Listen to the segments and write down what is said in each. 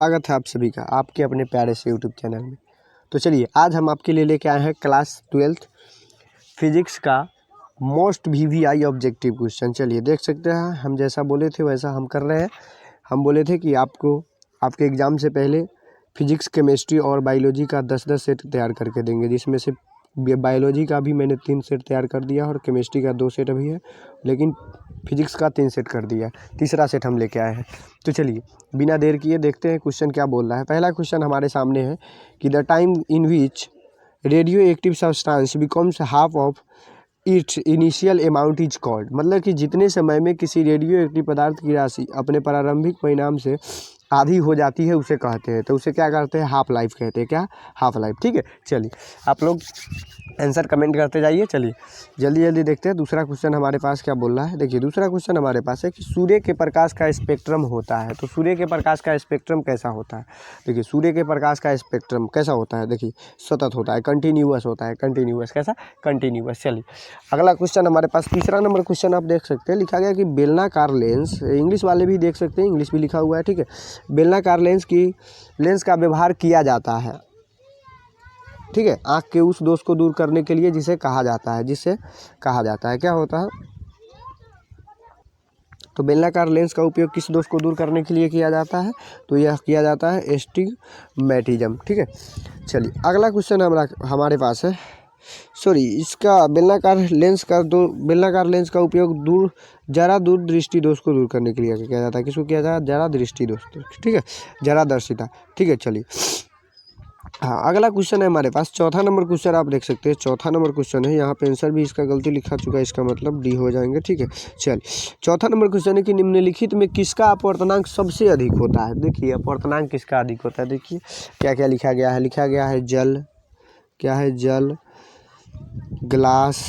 स्वागत है आप सभी का आपके अपने प्यारे से यूट्यूब चैनल में। तो चलिए आज हम आपके लिए लेके आए हैं क्लास 12th फिजिक्स का मोस्ट VVI ऑब्जेक्टिव क्वेश्चन। चलिए देख सकते हैं हम जैसा बोले थे वैसा हम कर रहे हैं। हम बोले थे कि आपको आपके एग्ज़ाम से पहले फिजिक्स, केमिस्ट्री और बायोलॉजी का 10-10 सेट तैयार करके देंगे, जिसमें से बायोलॉजी का भी मैंने 3 सेट तैयार कर दिया और केमिस्ट्री का 2 सेट अभी है, लेकिन फिजिक्स का 3 सेट कर दिया, तीसरा सेट हम लेके आए हैं। तो चलिए बिना देर किए देखते हैं क्वेश्चन क्या बोल रहा है। पहला क्वेश्चन हमारे सामने है कि the time in which radio active substance becomes half of its initial amount is called, मतलब कि जितने समय में किसी रेडियो एक्टिव पदार्थ की राशि अपने प्रारंभिक परिणाम से आधी हो जाती है उसे कहते हैं। तो उसे क्या कहते हैं? हाफ लाइफ कहते हैं। क्या? Half life. ठीक है, चलिए आप लोग आंसर कमेंट करते जाइए। चलिए जल्दी जल्दी देखते हैं दूसरा क्वेश्चन हमारे पास क्या बोल रहा है। देखिए दूसरा क्वेश्चन हमारे पास है कि सूर्य के प्रकाश का स्पेक्ट्रम होता है। तो सूर्य के प्रकाश का स्पेक्ट्रम कैसा होता है? देखिए सूर्य के प्रकाश का स्पेक्ट्रम कैसा होता है? देखिए सतत होता है, कंटिन्यूअस होता है। कंटिन्यूअस कैसा? कंटिन्यूअस। चलिए अगला क्वेश्चन हमारे पास तीसरा नंबर क्वेश्चन आप देख सकते हैं, लिखा गया कि बेलनाकार लेंस, इंग्लिश वाले भी देख सकते हैं, इंग्लिश भी लिखा हुआ है। ठीक है, बेलनाकार लेंस का व्यवहार किया जाता है, ठीक है, आँख के उस दोष को दूर करने के लिए जिसे कहा जाता है, क्या होता है? तो बेलनाकार लेंस का उपयोग किस दोष को दूर करने के लिए किया जाता है? तो यह किया जाता है एस्टिग्मेटिज्म। ठीक है, चलिए अगला क्वेश्चन हमारे पास है, इसका बेलनाकार लेंस का उपयोग जरा दूर दृष्टि दोष को दूर करने के लिए किया जाता है। किसको किया जाता है? जरा दृष्टि दोष। ठीक है, जरा दर्शिता। ठीक है, चलिए हाँ अगला क्वेश्चन है हमारे पास चौथा नंबर क्वेश्चन आप देख सकते हैं। चौथा नंबर क्वेश्चन है, यहाँ पे आंसर भी इसका गलती लिखा चुका है, इसका मतलब डी हो जाएंगे। ठीक है, चल चौथा नंबर क्वेश्चन है कि निम्नलिखित में किसका अपवर्तनांक सबसे अधिक होता है? देखिए अपवर्तनांक किसका अधिक होता है, देखिए क्या क्या लिखा गया है। लिखा गया है जल, क्या है? जल, ग्लास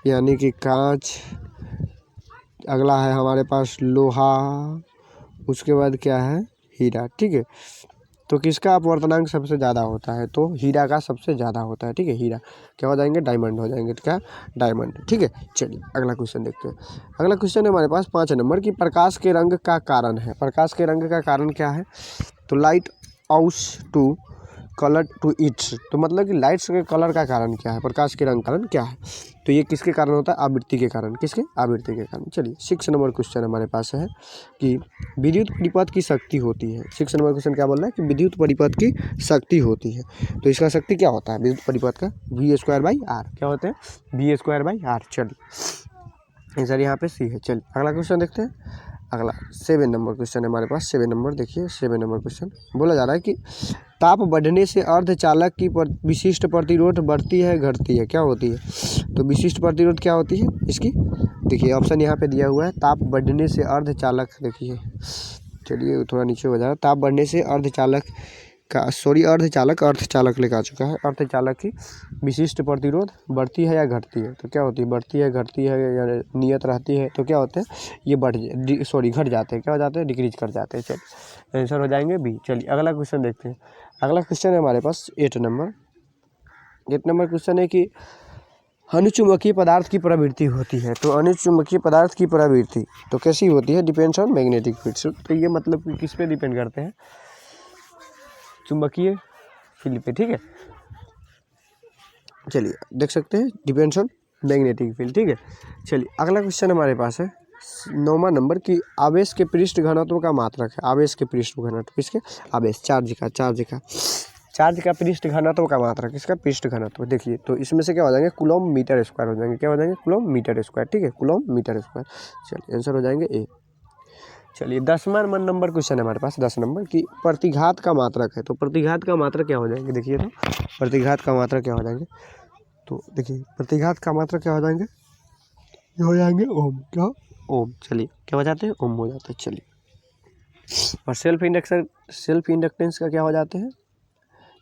यानी कि कांच, अगला है हमारे पास लोहा, उसके बाद क्या है? हीरा। ठीक है, तो किसका अपवर्तनांक सबसे ज़्यादा होता है? तो हीरा का सबसे ज़्यादा होता है। ठीक है, हीरा क्या हो जाएंगे? डायमंड हो जाएंगे। तो क्या? डायमंड। ठीक है, चलिए अगला क्वेश्चन देखते हैं। अगला क्वेश्चन है हमारे पास 5 नंबर की प्रकाश के रंग का कारण है। प्रकाश के रंग का कारण क्या है? तो लाइट आउस टू कलर टू इट्स, तो मतलब कि लाइट्स के कलर का कारण क्या है? प्रकाश के रंग कारण क्या है? तो ये किसके कारण होता है? आवृत्ति के कारण। किसके? आवृत्ति के कारण। चलिए 6 नंबर क्वेश्चन हमारे पास है कि विद्युत परिपथ की शक्ति होती है। 6 नंबर क्वेश्चन क्या बोल रहा है कि विद्युत परिपथ की शक्ति होती है। तो इसका शक्ति क्या होता है विद्युत परिपथ का? V²/R। क्या होते हैं? V²/R। चलिए आंसर यहाँ पे सी है। चलिए अगला क्वेश्चन देखते हैं। अगला 7 नंबर क्वेश्चन है हमारे पास। 7 नंबर देखिए, 7 नंबर क्वेश्चन बोला जा रहा है कि ताप बढ़ने से अर्धचालक की विशिष्ट प्रतिरोध बढ़ती है घटती है? क्या होती है? तो विशिष्ट प्रतिरोध क्या होती है इसकी? देखिए ऑप्शन यहाँ पे दिया हुआ है, ताप बढ़ने से अर्धचालक, देखिए चलिए थोड़ा नीचे हो जाए, ताप बढ़ने से अर्धचालक अर्धचालक लेकर आ चुका है। अर्धचालक की विशिष्ट प्रतिरोध बढ़ती है या घटती है? तो क्या होती है? बढ़ती है, घटती है या नियत रहती है? तो क्या होते हैं? ये घट जाते हैं। क्या हो जाते हैं? डिक्रीज कर जाते हैं। चलिए आंसर हो जाएंगे बी। चलिए अगला क्वेश्चन देखते हैं। अगला क्वेश्चन है हमारे पास 8 नंबर। 8 नंबर क्वेश्चन है कि अनुचुंबकीय पदार्थ की प्रवृत्ति होती है। तो अनुचुंबकीय पदार्थ की प्रवृत्ति तो कैसी होती है? Depends on magnetic field. तो ये मतलब कि किस पे डिपेंड करते हैं? चुंबकीय फील्ड पे। ठीक है, चलिए देख सकते हैं डिपेंड्स ऑन मैग्नेटिक फील्ड। ठीक है, चलिए अगला क्वेश्चन हमारे पास है 9वां नंबर की आवेश के पृष्ठ घनत्व का मात्रक है। आवेश के पृष्ठ घनत्व किसके? आवेश, चार्ज का पृष्ठ घनत्व का मात्रक किसका? पृष्ठ घनत्व। देखिए तो इसमें से क्या हो जाएंगे? कूलम मीटर स्क्वायर हो जाएंगे। क्या हो जाएंगे? Coulomb metre square. ठीक है, कूलम मीटर स्क्वायर। चलिए आंसर हो जाएंगे ए। चलिए 10वां नंबर क्वेश्चन है हमारे पास 10 नंबर की प्रतिघात का मात्रक है। तो प्रतिघात का मात्रक क्या हो जाएंगे? देखिए तो प्रतिघात का मात्रक क्या हो जाएंगे? तो देखिए प्रतिघात का मात्रक क्या हो जाएंगे? ये हो जाएंगे ओम। क्या? ओम। चलिए क्या हो जाते हैं? ओम हो जाते हैं। चलिए और सेल्फ इंडक्टेंस का क्या हो जाते हैं?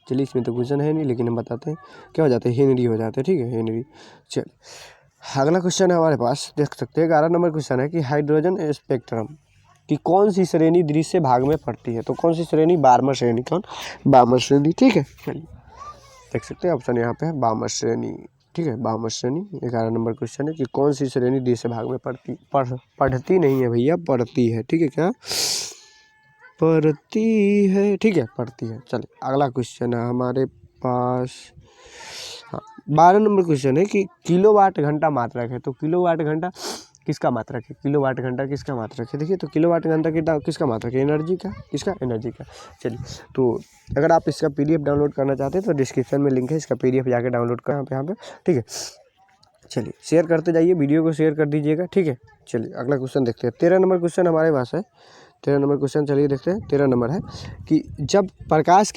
चलिए इसमें तो क्वेश्चन है नहीं, लेकिन हम बताते हैं क्या हो जाते हैं? हेनरी हो जाते हैं। ठीक है, हेनरी। चलिए अगला क्वेश्चन है हमारे पास, देख सकते हैं 11 नंबर क्वेश्चन है कि हाइड्रोजन स्पेक्ट्रम कि कौन सी श्रेणी दृश्य भाग में पड़ती है? तो कौन सी श्रेणी? 12वां श्रेणी। कौन? 12वां श्रेणी। ठीक है, चलिए देख सकते हैं ऑप्शन यहाँ पे है 12वां श्रेणी। ठीक है, 12वां श्रेणी। 11 नंबर क्वेश्चन है कि कौन सी श्रेणी दृश्य भाग में पढ़ती नहीं है भैया, पढ़ती है। ठीक है, क्या? पड़ती है, ठीक है, पड़ती है। चलिए अगला क्वेश्चन है हमारे पास। हाँ, 12 नंबर क्वेश्चन है कि किलोवाट घंटा मात्रक है। तो किलोवाट घंटा किसका मात्रक है? किलोवाट घंटा किसका मात्रक है? देखिए, तो किलोवाट घंटा किसका मात्रक है? एनर्जी का। किसका? एनर्जी का। चलिए, तो अगर आप इसका PDF डाउनलोड करना चाहते हैं तो डिस्क्रिप्शन में लिंक है, इसका PDF जाके डाउनलोड कर यहाँ पे, ठीक है। चलिए शेयर करते जाइए, वीडियो को शेयर कर दीजिएगा, ठीक है। चलिए अगला क्वेश्चन देखते हैं। 13 नंबर क्वेश्चन हमारे पास है। 13 नंबर क्वेश्चन चलिए देखते हैं। 13 नंबर है कि जब प्रकाश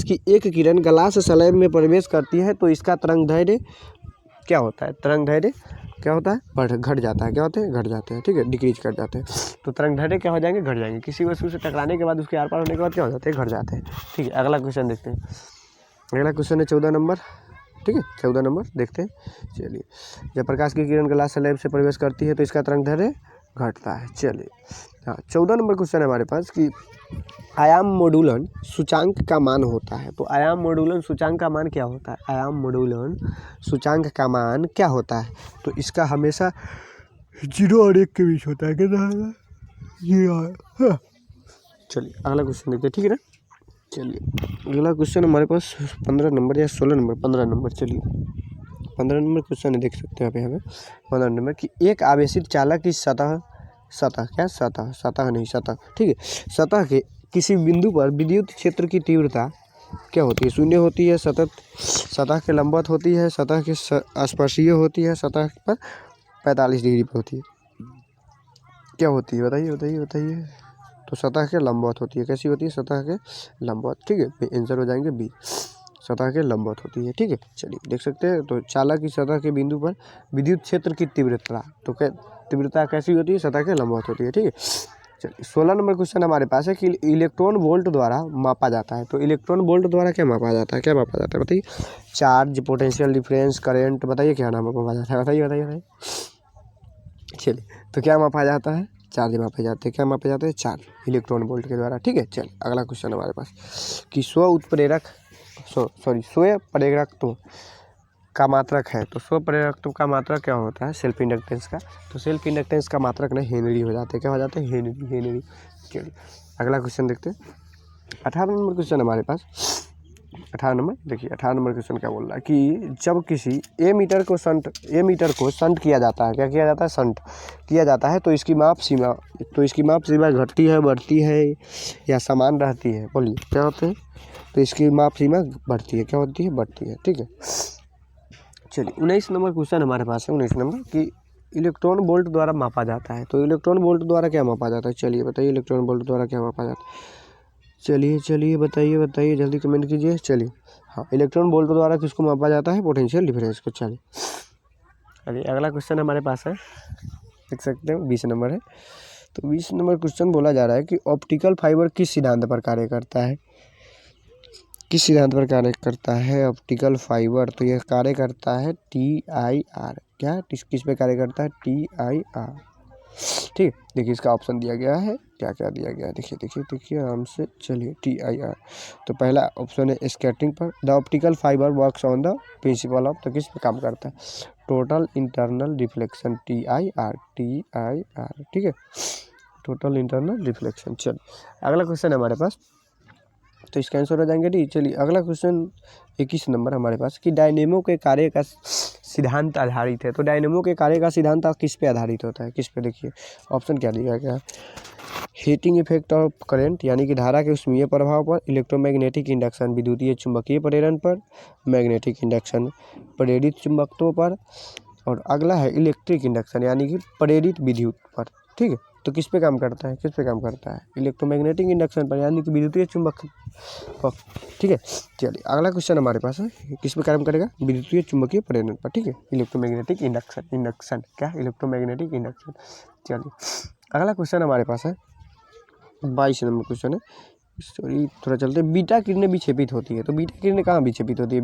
की एक किरण ग्लास स्लैब में प्रवेश करती है तो इसका तरंगदैर्घ्य क्या होता है? तरंगदैर्घ्य क्या होता है? घट जाता है। क्या होते हैं? घट जाते हैं, ठीक है, डिक्रीज कर जाते हैं। तो तरंगदैर्घ्य क्या हो जाएंगे? घट जाएंगे। किसी वस्तु से टकराने के बाद उसके आर पार होने के बाद क्या हो जाते हैं? घट जाते हैं, ठीक है। अगला क्वेश्चन देखते हैं। अगला क्वेश्चन है 14 नंबर, ठीक है, 14 नंबर देखते हैं। चलिए, जब प्रकाश की किरण ग्लास स्लैब से प्रवेश करती है तो इसका तरंगदैर्घ्य घटता है। चलिए, हाँ, 14 नंबर क्वेश्चन है हमारे पास कि आयाम मोडुलन सूचांक का मान होता है। तो आयाम मोडुलन सूचांक का मान क्या होता है? आयाम मोडुलन सूचांक का मान क्या होता है? तो इसका हमेशा 0 और 1 के बीच होता है। कितना है? 0। चलिए अगला क्वेश्चन देखते हैं, ठीक है ना। चलिए अगला क्वेश्चन हमारे पास 15 नंबर या 16 नंबर, 15 नंबर। चलिए 15 नंबर क्वेश्चन है, देख सकते हैं आप यहाँ पे 15 नंबर कि एक आवेशित चालक की सतह, ठीक है, सतह के किसी बिंदु पर विद्युत क्षेत्र की तीव्रता क्या होती है? 0 होती है, सतह के लंबवत होती है, सतह के स्पर्शीय होती है, सतह पर 45 डिग्री पर होती है। क्या होती है? बताइए। तो सतह के लंबवत होती है। कैसी होती है? सतह के लंबवत, ठीक है। आंसर हो जाएंगे बी, सतह के लंबवत होती है, ठीक है। चलिए देख सकते हैं, तो चालक की सतह के बिंदु पर विद्युत क्षेत्र की तीव्रता, तो तीव्रता कैसी होती है? सतह के लंबवत होती है, ठीक है। चलिए 16 नंबर क्वेश्चन हमारे पास है कि इलेक्ट्रॉन वोल्ट द्वारा मापा जाता है। तो इलेक्ट्रॉन वोल्ट द्वारा क्या मापा जाता है? बताइए। चार्ज, पोटेंशियल डिफरेंस, करंट, बताइए क्या नाम मापा जाता है? बताइए। चलिए, तो क्या मापा जाता है? चार्ज मापे जाते हैं। क्या मापे जाते हैं? चार्ज, इलेक्ट्रॉन वोल्ट के द्वारा, ठीक है। चलिए अगला क्वेश्चन हमारे पास कि स्वयं प्रेरकत्व का मात्रक है। तो स्वयं प्रेरकत्व का मात्रक क्या होता है? सेल्फ इंडक्टेंस का। तो सेल्फ इंडक्टेंस का मात्रक नहीं हेनरी हो जाते हैं। क्या हो जाते हैं? हेनरी। चलिए अगला क्वेश्चन देखते हैं। 18 नंबर क्वेश्चन हमारे पास। 18 नंबर देखिए, 18 नंबर क्वेश्चन क्या बोल रहा है कि जब किसी एमीटर को संट किया जाता है। क्या किया जाता है? संट किया जाता है तो इसकी माप सीमा घटती है, बढ़ती है या समान रहती है? बोलिए क्या होते हैं? तो इसकी माप सीमा बढ़ती है। क्या होती है? बढ़ती है, ठीक है। चलिए 19 नंबर क्वेश्चन हमारे पास है। 19 नंबर कि इलेक्ट्रॉन वोल्ट द्वारा मापा जाता है। तो इलेक्ट्रॉन वोल्ट द्वारा क्या मापा जाता है? चलिए बताइए, इलेक्ट्रॉन वोल्ट द्वारा क्या मापा जाता है? चलिए बताइए, जल्दी कमेंट कीजिए। चलिए, हाँ, इलेक्ट्रॉन वोल्ट द्वारा किसको मापा जाता है? पोटेंशियल डिफरेंस को। चलिए अगला क्वेश्चन हमारे पास है, देख सकते हैं 20 नंबर है। तो 20 नंबर क्वेश्चन बोला जा रहा है कि ऑप्टिकल फाइबर किस सिद्धांत पर कार्य करता है? किस सिद्धांत पर कार्य करता है ऑप्टिकल फाइबर? तो यह कार्य करता है TIR। क्या किस पे कार्य करता है? TIR, ठीक है। देखिए इसका ऑप्शन दिया गया है, क्या क्या दिया गया है, देखिए आराम से। चलिए TIR, तो पहला ऑप्शन है स्कैटरिंग पर। The optical fibre works on the principle of, तो किस पे काम करता है? टोटल इंटरनल रिफ्लेक्शन, TIR, ठीक है, टोटल इंटरनल रिफ्लेक्शन। चलिए अगला क्वेश्चन है हमारे पास, तो इसका आंसर हो जाएंगे डी। चलिए अगला क्वेश्चन 21 नंबर हमारे पास कि डायनेमो के कार्य का सिद्धांत आधारित है। तो डायनेमो के कार्य का सिद्धांत किस पे आधारित होता है? किस पे? देखिए ऑप्शन क्या दिया गया है? हीटिंग इफेक्ट ऑफ करंट, यानी कि धारा के ऊष्मीय प्रभाव पर। इलेक्ट्रोमैग्नेटिक इंडक्शन, विद्युतीय चुंबकीय प्रेरण पर। मैग्नेटिक इंडक्शन, प्रेरित चुंबकत्व पर। और अगला है इलेक्ट्रिक इंडक्शन, यानी कि प्रेरित विद्युत पर, ठीक है। तो किस पे काम करता है? इलेक्ट्रोमैग्नेटिक इंडक्शन पर, यानी कि विद्युतीय चुंबक पर, ठीक है। चलिए अगला क्वेश्चन हमारे पास है, किस पे काम करेगा? विद्युतीय चुंबकीय प्रेरण पर, ठीक है। इलेक्ट्रोमैग्नेटिक इंडक्शन क्या? Electromagnetic induction. चलिए अगला क्वेश्चन हमारे पास है 22 नंबर क्वेश्चन है। सॉरी थोड़ा चलते। बीटा किरणें विक्षेपित होती है। तो बीटा किरणें कहाँ विक्षेपित होती है?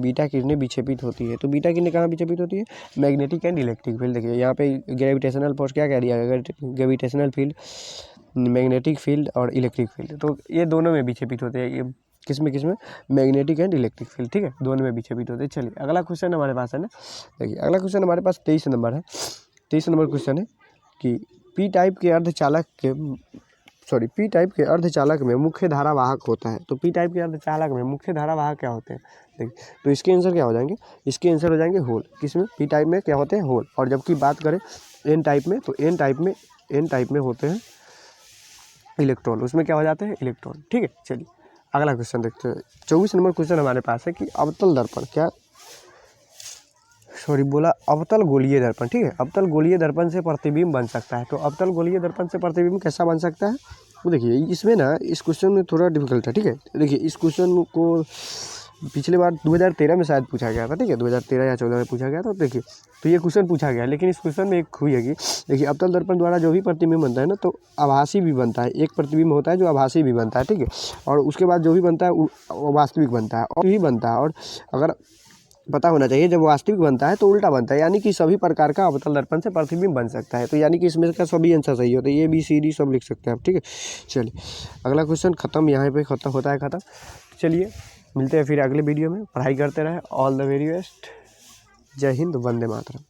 तो बीटा किरणें कहाँ विक्षेपित होती है? Magnetic and electric field. देखिए यहाँ पे ग्रेविटेशनल फोर्स क्या कह दिया है? ग्रेविटेशनल फील्ड, मैग्नेटिक फील्ड और इलेक्ट्रिक फील्ड, तो ये दोनों में विक्षेपित होते हैं। ये किसमें? मैग्नेटिक एंड इलेक्ट्रिक फील्ड, ठीक है, दोनों में विक्षेपित होते हैं। चलिए अगला क्वेश्चन हमारे पास है ना, देखिए अगला क्वेश्चन हमारे पास 23 नंबर है। 23 नंबर क्वेश्चन है कि पी टाइप के अर्धचालक के सॉरी पी टाइप के अर्धचालक में मुख्य धारावाहक होता है। तो पी टाइप के अर्धचालक में मुख्य धारावाहक क्या होते हैं, देखिए तो इसके आंसर क्या हो जाएंगे, इसके आंसर हो जाएंगे होल। किसमें, पी टाइप में क्या होते हैं, होल। और जबकि बात करें एन टाइप में, तो एन टाइप में होते हैं इलेक्ट्रॉन, उसमें क्या हो जाते हैं, इलेक्ट्रॉन। ठीक है, चलिए अगला क्वेश्चन देखते हैं। 24 नंबर क्वेश्चन हमारे पास है कि अवतल दर्पण अवतल गोलीय दर्पण। ठीक है, अवतल गोलीय दर्पण से प्रतिबिंब बन सकता है। तो अवतल गोलीय दर्पण से प्रतिबिंब कैसा बन सकता है, वो देखिए इसमें ना, इस क्वेश्चन में थोड़ा डिफिकल्ट है। ठीक है, देखिए इस क्वेश्चन को पिछले बार 2013 में शायद पूछा गया था। ठीक है, 2013 या 14 में पूछा गया था। देखिए तो ये क्वेश्चन पूछा गया, लेकिन इस क्वेश्चन में एक हुई है कि देखिए अवतल दर्पण द्वारा जो भी प्रतिबिंब बनता है ना, तो आभासी भी बनता है। एक प्रतिबिंब होता है जो आभासी भी बनता है। ठीक है, और उसके बाद जो भी बनता है वो वास्तविक बनता है और भी बनता है। और अगर पता होना चाहिए, जब वास्तविक बनता है तो उल्टा बनता है, यानी कि सभी प्रकार का अवतल दर्पण से प्रतिबिंब बन सकता है। तो यानी कि इसमें का सभी आंसर सही होता है, ए बी सी डी सब लिख सकते हैं आप। ठीक है, चलिए अगला क्वेश्चन खत्म, यहाँ पे खत्म होता है खत्म। चलिए मिलते हैं फिर अगले वीडियो में, पढ़ाई करते रहे। ऑल द वेरी बेस्ट, जय हिंद, वंदे मातरम।